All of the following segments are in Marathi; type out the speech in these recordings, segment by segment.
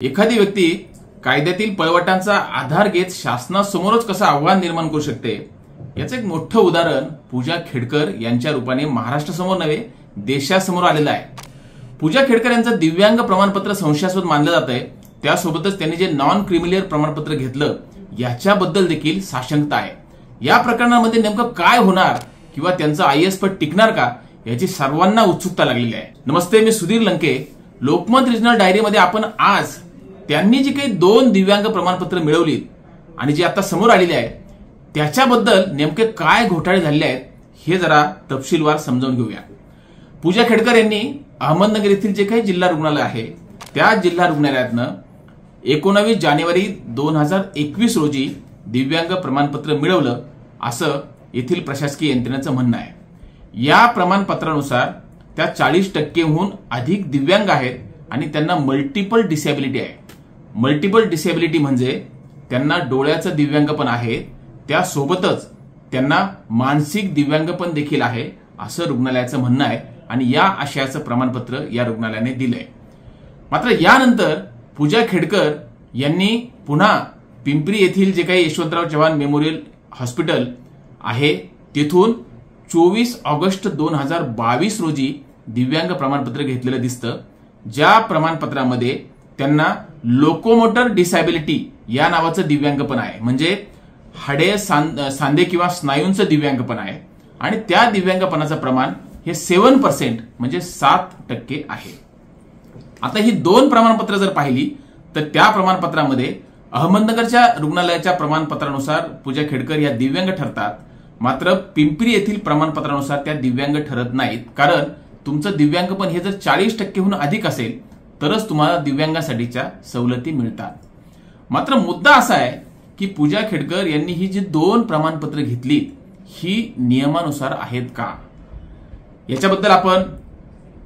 एखादी व्यक्ती कायद्यातील पळवाटांचा आधार घेत शासनासमोरच कसं आव्हान निर्माण करू शकते याचं एक मोठं उदाहरण पूजा खेडकर यांच्या रूपाने महाराष्ट्रासमोर नव्हे देशासमोर आलेलं आहे। पूजा खेडकर यांचं दिव्यांग प्रमाणपत्र संशयास्पद मानलं जात आहे, त्यासोबतच त्यांनी जे नॉन क्रिमिलियर प्रमाणपत्र घेतलं याच्याबद्दल देखील साशंकता आहे। या प्रकरणामध्ये नेमकं काय होणार किंवा त्यांचं आयएस पद टिकणार का याची सर्वांना उत्सुकता लागलेली आहे। नमस्ते, मी सुधीर लंके। लोकमत रिजनल डायरीमध्ये आपण आज त्यांनी जी काही 2 दिव्यांग प्रमाणपत्र मिळवली आणि जी आता समोर आलेली आहे त्याच्याबद्दल नेमके काय घोटाळे झालेले आहेत हे जरा तपशीलवार समजावून घेऊया। पूजा खेडकर यांनी अहमदनगर येथील जे काही जिल्हा रुग्णालय आहे त्या जिल्हा रुग्णालयातनं 19 जानेवारी 2021 रोजी दिव्यांग प्रमाणपत्र मिळवलं असं येथील प्रशासकीय यंत्रणेचं म्हणणं आहे। या प्रमाणपत्रानुसार त्या 40% अधिक दिव्यांग आहेत आणि त्यांना मल्टिपल डिसेबिलिटी आहे। मल्टिपल डिसेबिलिटी म्हणजे त्यांना डोळ्याचं दिव्यांगपण आहे, त्यासोबतच त्यांना मानसिक दिव्यांगपण देखील आहे असं रुग्णालयाचं म्हणणं आहे आणि या आशयाचं प्रमाणपत्र या रुग्णालयाने दिलंय। मात्र यानंतर पूजा खेडकर यांनी पुन्हा पिंपरी येथील जे काही यशवंतराव चव्हाण मेमोरियल हॉस्पिटल आहे तिथून 24 ऑगस्ट 2022 रोजी दिव्यांग प्रमाणपत्र घेतलेलं दिसतं, ज्या प्रमाणपत्रामध्ये त्यांना लोकोमोटर डिसॅबिलिटी या नावाचं दिव्यांगपण आहे, म्हणजे हाडे सांधे किंवा स्नायूंचं दिव्यांगपण आहे आणि त्या दिव्यांगपणाचं प्रमाण हे 7% म्हणजे 7% आहे। आता ही 2 प्रमाणपत्र जर पाहिली तर त्या प्रमाणपत्रामध्ये अहमदनगरच्या रुग्णालयाच्या प्रमाणपत्रानुसार पूजा खेडकर या दिव्यांग ठरतात, मात्र पिंपरी येथील प्रमाणपत्रानुसार त्या दिव्यांग ठरत नाहीत, कारण तुमचं दिव्यांगपण हे जर 40%हून अधिक असेल तरच तुम्हाला दिव्यांगासाठीच्या सवलती मिळतात। मात्र मुद्दा असा आहे की पूजा खेडकर यांनी ही जी 2 प्रमाणपत्र घेतली ही नियमानुसार आहेत का याच्याबद्दल आपण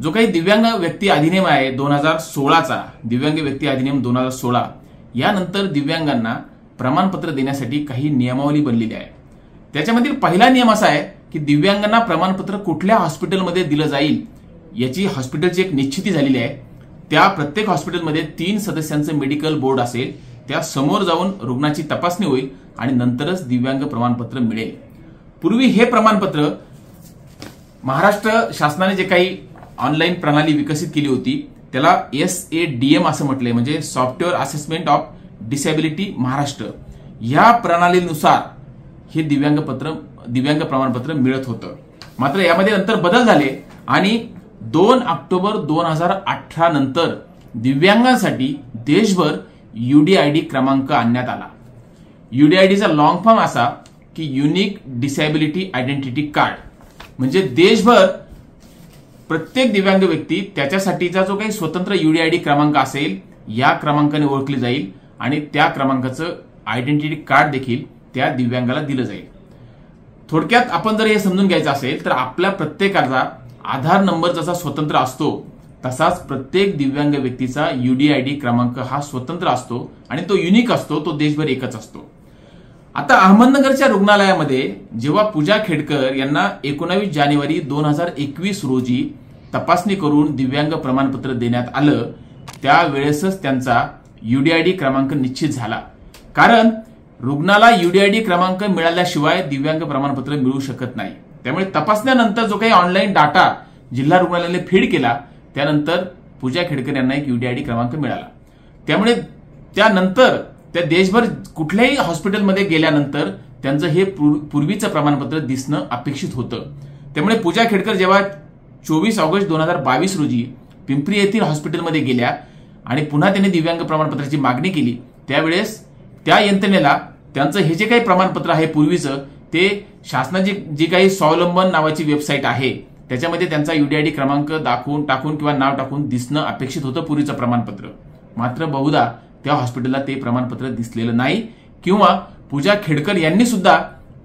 जो काही दिव्यांग व्यक्ती अधिनियम आहे 2016चा दिव्यांग व्यक्ती अधिनियम 2016 यानंतर दिव्यांगांना प्रमाणपत्र देण्यासाठी काही नियमावली बनलेली आहे। त्याच्यामधील पहिला नियम असा आहे की दिव्यांगांना प्रमाणपत्र कुठल्या हॉस्पिटलमध्ये दिलं जाईल याची हॉस्पिटलची एक निश्चिती झालेली आहे। त्या प्रत्येक हॉस्पिटलमध्ये 3 सदस्यांचं मेडिकल बोर्ड असेल, त्या समोर जाऊन रुग्णाची तपासणी होईल आणि नंतरच दिव्यांग प्रमाणपत्र मिळेल। पूर्वी हे प्रमाणपत्र महाराष्ट्र शासनाने जे काही ऑनलाईन प्रणाली विकसित केली होती त्याला SADM असं म्हटलंय, म्हणजे software assessment of disability Maharashtra. या प्रणालीनुसार हे दिव्यांग प्रमाणपत्र मिळत होतं। मात्र यामध्ये नंतर बदल झाले आणि 2 ऑक्टोबर 2018 नंतर दिव्यांगांसाठी देशभर UDID क्रमांक आणण्यात आला। UDIDचा लॉंग फॉर्म असा की युनिक डिसॅबिलिटी आयडेंटिटी कार्ड, म्हणजे देशभर प्रत्येक दिव्यांग व्यक्ती त्याच्यासाठीचा जो काही स्वतंत्र UDID क्रमांक असेल या क्रमांकाने ओळखली जाईल आणि त्या क्रमांकाचं आयडेंटिटी कार्ड देखील त्या दिव्यांगाला दिलं जाईल। थोडक्यात आपण जर हे समजून घ्यायचं असेल तर आपल्या प्रत्येकाचा आधार नंबर जसा स्वतंत्र असतो तसाच प्रत्येक दिव्यांग व्यक्तीचा UDID क्रमांक हा स्वतंत्र असतो आणि तो युनिक असतो, तो देशभर एकच असतो। आता अहमदनगरच्या रुग्णालयामध्ये जेव्हा पूजा खेडकर यांना 19 जानेवारी 2021 रोजी तपासणी करून दिव्यांग प्रमाणपत्र देण्यात आलं त्यावेळेसच त्यांचा UDID क्रमांक निश्चित झाला, कारण रुग्णाला UDID क्रमांक मिळाल्याशिवाय दिव्यांग प्रमाणपत्र मिळू शकत नाही। त्यामुळे तपासण्यानंतर जो काही ऑनलाईन डाटा जिल्हा रुग्णालयाने फीड केला त्यानंतर पूजा खेडकर यांना एक UDID क्रमांक मिळाला। त्यामुळे त्यानंतर त्या देशभर कुठल्याही हॉस्पिटलमध्ये गेल्यानंतर त्यांचं हे पूर्वीचं प्रमाणपत्र दिसणं अपेक्षित होतं। त्यामुळे पूजा खेडकर जेव्हा 24 ऑगस्ट 2022 रोजी पिंपरी येथील हॉस्पिटलमध्ये गेल्या आणि पुन्हा त्यांनी दिव्यांग प्रमाणपत्राची मागणी केली त्यावेळेस त्या यंत्रणेला त्यांचं हे जे काही प्रमाणपत्र आहे पूर्वीचं ते शासनाची जी काही स्वावलंबन नावाची वेबसाईट आहे त्याच्यामध्ये त्यांचा UDID क्रमांक टाकून किंवा नाव टाकून दिसणं अपेक्षित होतं पूर्वीचं प्रमाणपत्र। मात्र बहुधा त्या हॉस्पिटलला ते प्रमाणपत्र दिसलेलं नाही किंवा पूजा खेडकर यांनी सुद्धा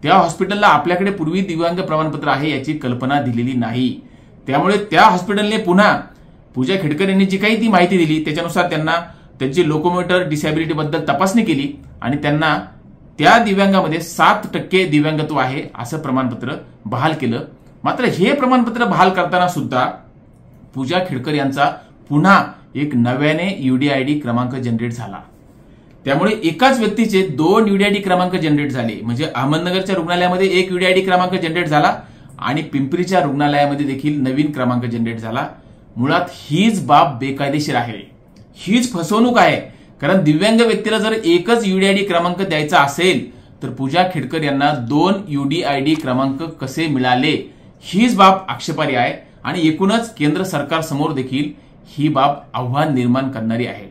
त्या हॉस्पिटलला आपल्याकडे पूर्वी दिव्यांग प्रमाणपत्र आहे याची कल्पना दिलेली नाही। त्यामुळे त्या हॉस्पिटलने पुन्हा पूजा खेडकर यांनी जी काही ती माहिती दिली त्याच्यानुसार त्यांना त्यांची लोकोमोटर डिसॅबिलिटी बद्दल तपासणी केली आणि त्यांना त्या दिव्यांगामध्ये 7% दिव्यांगत्व आहे असं प्रमाणपत्र बहाल केलं। मात्र हे प्रमाणपत्र बहाल करताना सुद्धा पूजा खेडकर यांचा पुन्हा एक नव्याने UDID क्रमांक जनरेट झाला. त्यामुळे एकाच व्यक्तीचे 2 UDID क्रमांक जनरेट झाले. म्हणजे अहमदनगरच्या रुग्णालयामध्ये एक UDID क्रमांक जनरेट झाला आणि पिंपरीच्या रुग्णालयामध्ये देखील नवीन क्रमांक जनरेट झाला. मुळात हीच बाब बेकायदेशीर आहे, हीच फसवणूक आहे. कारण दिव्यांग व्यक्तीला जर एकच UDID क्रमांक द्यायचा असेल तर पूजा खेडकर यांना 2 UDID क्रमांक कसे मिळाले, हीच बाब आक्षेपार्ह आहे आणि एकूणच केंद्र सरकार समोर देखील ही बाब आव्हान निर्माण करणारी आहे.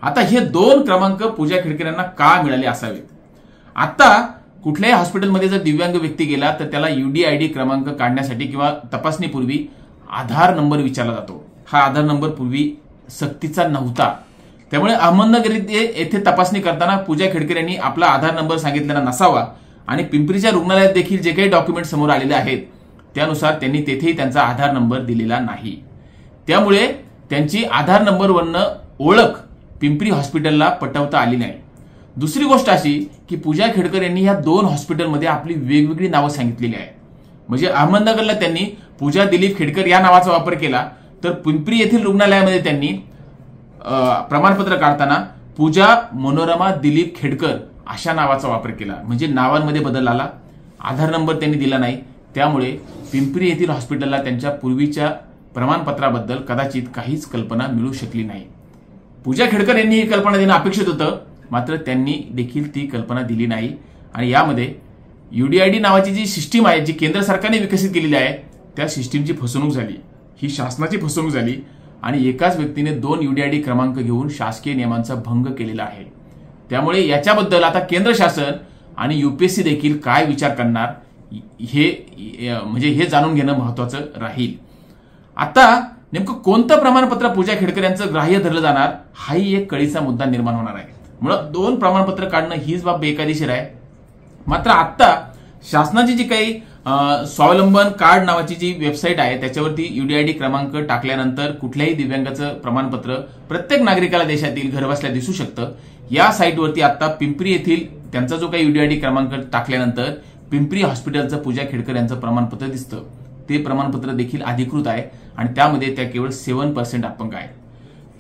आता हे 2 क्रमांक पूजा खेडकर यांना का मिळाले असावेत? आता कुठल्याही हॉस्पिटलमध्ये जर दिव्यांग व्यक्ती गेला तर त्याला UDID क्रमांक काढण्यासाठी किंवा तपासणीपूर्वी आधार नंबर विचारला जातो. हा आधार नंबर पूर्वी सक्तीचा नव्हता. त्यामुळे अहमदनगर येथे तपासणी करताना पूजा खेडकर यांनी आपला आधार नंबर सांगितलेला नसावा आणि पिंपरीच्या रुग्णालयात देखील जे काही डॉक्युमेंट समोर आलेले आहेत त्यानुसार त्यांनी तेथेही त्यांचा आधार नंबर दिलेला नाही. त्यामुळे त्यांची आधार नंबरवरनं ओळख पिंपरी हॉस्पिटलला पटवता आली नाही. दुसरी गोष्ट अशी की पूजा खेडकर यांनी या 2 हॉस्पिटलमध्ये आपली वेगवेगळी नावं सांगितलेली आहे. म्हणजे अहमदनगरला त्यांनी पूजा दिलीप खेडकर या नावाचा वापर केला तर पिंपरी येथील रुग्णालयामध्ये त्यांनी प्रमाणपत्र काढताना पूजा मनोरमा दिलीप खेडकर अशा नावाचा वापर केला. म्हणजे नावांमध्ये बदल आला, आधार नंबर त्यांनी दिला नाही. त्यामुळे पिंपरी येथील हॉस्पिटलला त्यांच्या पूर्वीच्या प्रमाणपत्राबद्दल कदाचित काहीच कल्पना मिळू शकली नाही. पूजा खेडकर यांनी ही कल्पना देणं अपेक्षित होतं, मात्र त्यांनी देखील ती कल्पना दिली नाही. आणि यामध्ये UDID नावाची जी सिस्टीम आहे, जी केंद्र सरकारने विकसित केलेली आहे, त्या सिस्टीमची फसवणूक झाली. ही शासनाची फसवणूक झाली आणि एकाच व्यक्तीने 2 UDID क्रमांक घेऊन शासकीय नियमांचा भंग केलेला आहे. त्यामुळे याच्याबद्दल आता केंद्र शासन आणि UPSC देखील काय विचार करणार हे जाणून घेणं महत्वाचं राहील. आता नेमकं कोणतं प्रमाणपत्र पूजा खेडकर यांचं ग्राह्य धरलं जाणार हाही एक कळीचा मुद्दा निर्माण होणार आहे. मुळात 2 प्रमाणपत्र काढणं हीच बाब बेकायदेशीर आहे. मात्र आता शासनाची जी काही स्वावलंबन कार्ड नावाची जी वेबसाईट आहे त्याच्यावरती UDID क्रमांक टाकल्यानंतर कुठल्याही दिव्यांगाचं प्रमाणपत्र प्रत्येक नागरिकाला देशातील घरबसल्या दिसू शकतं. या साईटवरती आता पिंपरी येथील त्यांचा जो काही UDID क्रमांक टाकल्यानंतर पिंपरी हॉस्पिटलचं पूजा खेडकर यांचं प्रमाणपत्र दिसतं. ते प्रमाणपत्र देखील अधिकृत आहे आणि त्यामध्ये त्या केवळ 7% अपंग आहेत.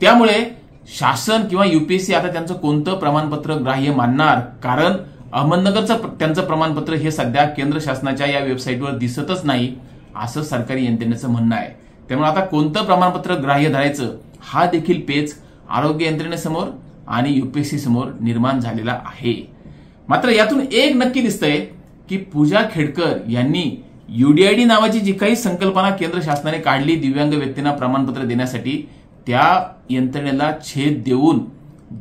त्यामुळे शासन किंवा UPSC आता त्यांचं कोणतं प्रमाणपत्र ग्राह्य मानणार? कारण अहमदनगरचं त्यांचं प्रमाणपत्र हे सध्या केंद्र शासनाच्या या वेबसाईटवर दिसतच नाही असं सरकारी यंत्रणेचं म्हणणं आहे. त्यामुळे आता कोणतं प्रमाणपत्र ग्राह्य धरायचं हा देखील पेच आरोग्य यंत्रणेसमोर आणि UPSC समोर निर्माण झालेला आहे. मात्र यातून एक नक्की दिसतंय की पूजा खेडकर यांनी UDID नावाची जी काही संकल्पना केंद्र शासनाने काढली दिव्यांग व्यक्तींना प्रमाणपत्र देण्यासाठी, त्या यंत्रणेला छेद देऊन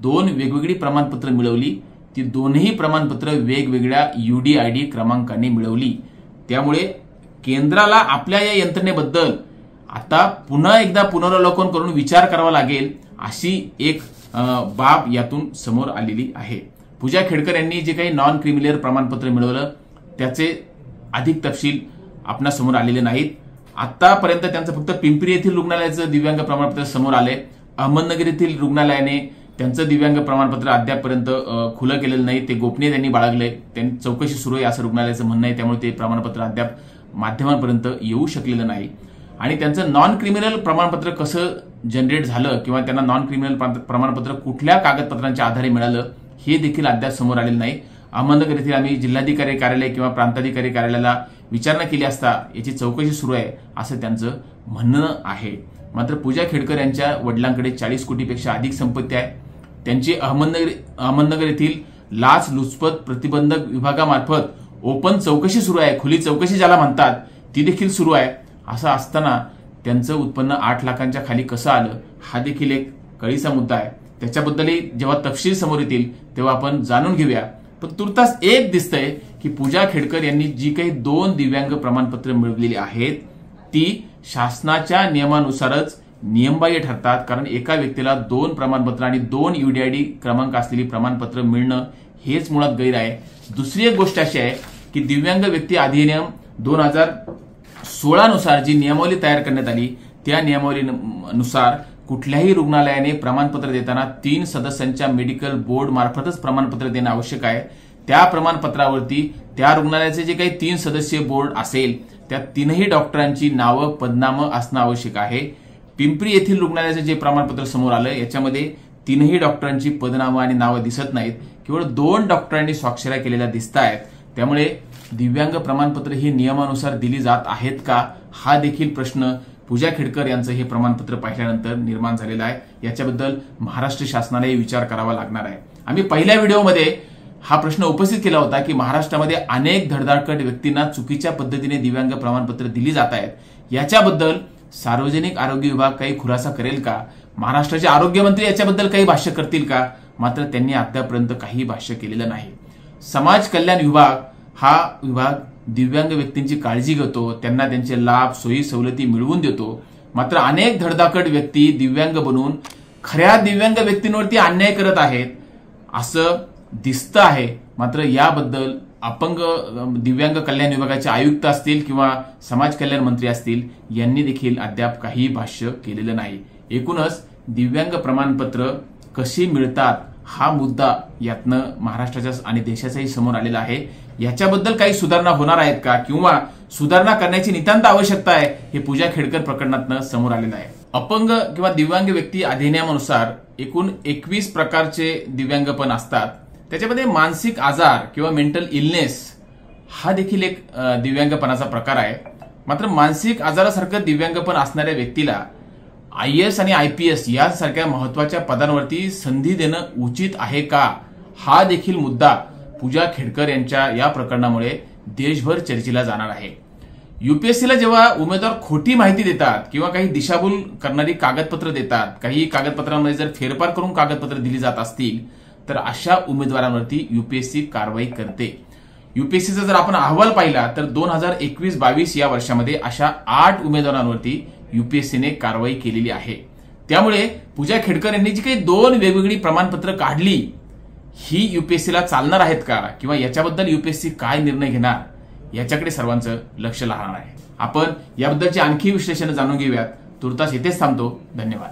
2 वेगवेगळी प्रमाणपत्र मिळवली. ती दोन्ही प्रमाणपत्र वेगवेगळ्या UDID क्रमांकाने मिळवली. त्यामुळे केंद्राला आपल्या या यंत्रणेबद्दल आता पुन्हा एकदा पुनरावलोकन करून विचार करावा लागेल अशी एक बाब यातून समोर आलेली आहे. पूजा खेडकर यांनी जे काही नॉन क्रिमिलियर प्रमाणपत्र मिळवलं त्याचे अधिक तपशील आपणासमोर आलेले नाहीत. आतापर्यंत त्यांचं फक्त पिंपरी येथील रुग्णालयाचं दिव्यांग प्रमाणपत्र समोर आले. अहमदनगर येथील रुग्णालयाने त्यांचं दिव्यांग प्रमाणपत्र अद्यापपर्यंत खुलं केलेलं नाही, ते गोपनीय त्यांनी बाळगलंय. त्यांनी चौकशी सुरू आहे असं रुग्णालयाचं म्हणणं आहे. त्यामुळे ते प्रमाणपत्र अद्याप माध्यमांपर्यंत येऊ शकलेलं नाही. आणि त्यांचं नॉन क्रिमिनल प्रमाणपत्र कसं जनरेट झालं किंवा त्यांना नॉन क्रिमिनल प्रमाणपत्र कुठल्या कागदपत्रांच्या आधारे मिळालं हे देखील अद्याप समोर आलेलं नाही. अहमदनगर येथील आम्ही जिल्हाधिकारी कार्यालय किंवा प्रांताधिकारी कार्यालयाला विचारणा केली असता याची चौकशी सुरू आहे असं त्यांचं म्हणणं आहे. मात्र पूजा खेडकर यांच्या वडिलांकडे 40 कोटीपेक्षा अधिक संपत्ती आहे. त्यांची अहमदनगर येथील लाचलुचपत प्रतिबंधक विभागामार्फत ओपन चौकशी सुरू आहे, खुली चौकशी ज्याला म्हणतात ती देखील सुरू आहे. असं असताना त्यांचं उत्पन्न 8 लाखांच्या खाली कसं आलं हा देखील एक कळीचा मुद्दा आहे. त्याच्याबद्दलही जेव्हा तपशील समोर येतील तेव्हा आपण जाणून घेऊया. पण तुर्तास एक दिसतंय की पूजा खेडकर यांनी जी काही 2 दिव्यांग प्रमाणपत्र मिळवलेली आहेत ती शासनाच्या नियमानुसारच नियमबाह्य ठरतात. कारण एका व्यक्तीला 2 प्रमाणपत्र आणि 2 UDID क्रमांक असलेली प्रमाणपत्र मिळणं हेच मुळात गैर आहे. दुसरी एक गोष्ट अशी आहे की दिव्यांग व्यक्ती अधिनियम 2016 नुसार जी नियमावली तयार करण्यात आली त्या नियमावलीनुसार कुठल्याही रुग्णालयाने प्रमाणपत्र देताना 3 सदस्यांच्या मेडिकल बोर्ड मार्फतच प्रमाणपत्र देणं आवश्यक आहे. त्या प्रमाणपत्रावरती त्या रुग्णालयाचे जे काही 3 सदस्यीय बोर्ड असेल त्या 3ही डॉक्टरांची नावं पदनामं असणं आवश्यक आहे. पिंपरी येथील रुग्णालयाचं जे प्रमाणपत्र समोर आलं याच्यामध्ये 3ही डॉक्टरांची पदनामं आणि नावं दिसत नाहीत, केवळ 2 डॉक्टरांनी स्वाक्षऱ्या केलेल्या दिसत आहेत. त्यामुळे दिव्यांग प्रमाणपत्र ही नियमानुसार दिली जात आहेत का, हा देखील प्रश्न पूजा खेडकर यांचं हे प्रमाणपत्र पाहिल्यानंतर निर्माण झालेला आहे. याच्याबद्दल महाराष्ट्र शासनालाही विचार करावा लागणार आहे. आम्ही पहिल्या व्हिडिओमध्ये हा प्रश्न उपस्थित केला होता की महाराष्ट्रामध्ये अनेक धडधाकट व्यक्तींना चुकीच्या पद्धतीने दिव्यांग प्रमाणपत्र दिली जात आहेत. याच्याबद्दल सार्वजनिक आरोग्य विभाग काही खुलासा करेल का, महाराष्ट्राचे आरोग्यमंत्री याच्याबद्दल काही भाष्य करतील का, मात्र त्यांनी अद्यापर्यंत काही भाष्य केलेलं नाही. समाज कल्याण विभाग हा विभाग दिव्यांग व्यक्तींची काळजी घेतो, त्यांना त्यांचे लाभ सोयी सवलती मिळवून देतो. मात्र अनेक धडधाकट व्यक्ती दिव्यांग बनून खऱ्या दिव्यांग व्यक्तींवरती अन्याय करत आहेत असं दिसतं आहे. मात्र याबद्दल अपंग दिव्यांग कल्याण विभागाचे आयुक्त असतील किंवा समाज कल्याण मंत्री असतील यांनी देखील अद्याप काही भाष्य केलेलं नाही. एकूणच दिव्यांग प्रमाणपत्र कशी मिळतात हा मुद्दा यातनं महाराष्ट्राच्या आणि देशाच्याही समोर आलेला आहे. याच्याबद्दल काही सुधारणा होणार आहेत का किंवा सुधारणा करण्याची नितांत आवश्यकता आहे हे पूजा खेडकर प्रकरणातनं समोर आलेलं आहे. अपंग किंवा दिव्यांग व्यक्ती अधिनियमानुसार एकूण 21 प्रकारचे दिव्यांगपण असतात. त्याच्यामध्ये मानसिक आजार किंवा मेंटल इलनेस हा देखील एक दिव्यांगपणाचा प्रकार आहे. मात्र मानसिक आजारासारखं दिव्यांगपण असणाऱ्या व्यक्तीला IAS आणि IPS यासारख्या महत्वाच्या पदांवरती संधी देणं उचित आहे का, हा देखील मुद्दा पूजा खेडकर यांच्या या प्रकरणामुळे देशभर चर्चेला जाणार आहे. UPSCला जेव्हा उमेदवार खोटी माहिती देतात किंवा काही दिशाभूल करणारी कागदपत्र देतात, काही कागदपत्रांमध्ये जर फेरफार करून कागदपत्र दिली जात असतील तर अशा उमेदवारांवरती UPSC कारवाई करते. UPSCचा जर आपण अहवाल पाहिला तर 2021-22 या वर्षामध्ये अशा 8 उमेदवारांवरती UPSCने कारवाई केलेली आहे. त्यामुळे पूजा खेडकर यांनी जी काही 2 वेगवेगळी प्रमाणपत्र काढली ही UPSCला चालणार आहेत का किंवा याच्याबद्दल UPSC काय निर्णय घेणार याच्याकडे सर्वांचं लक्ष लागणार आहे. आपण याबद्दलचे आणखी विश्लेषण जाणून घेऊयात. तुर्तास येथेच थांबतो. धन्यवाद.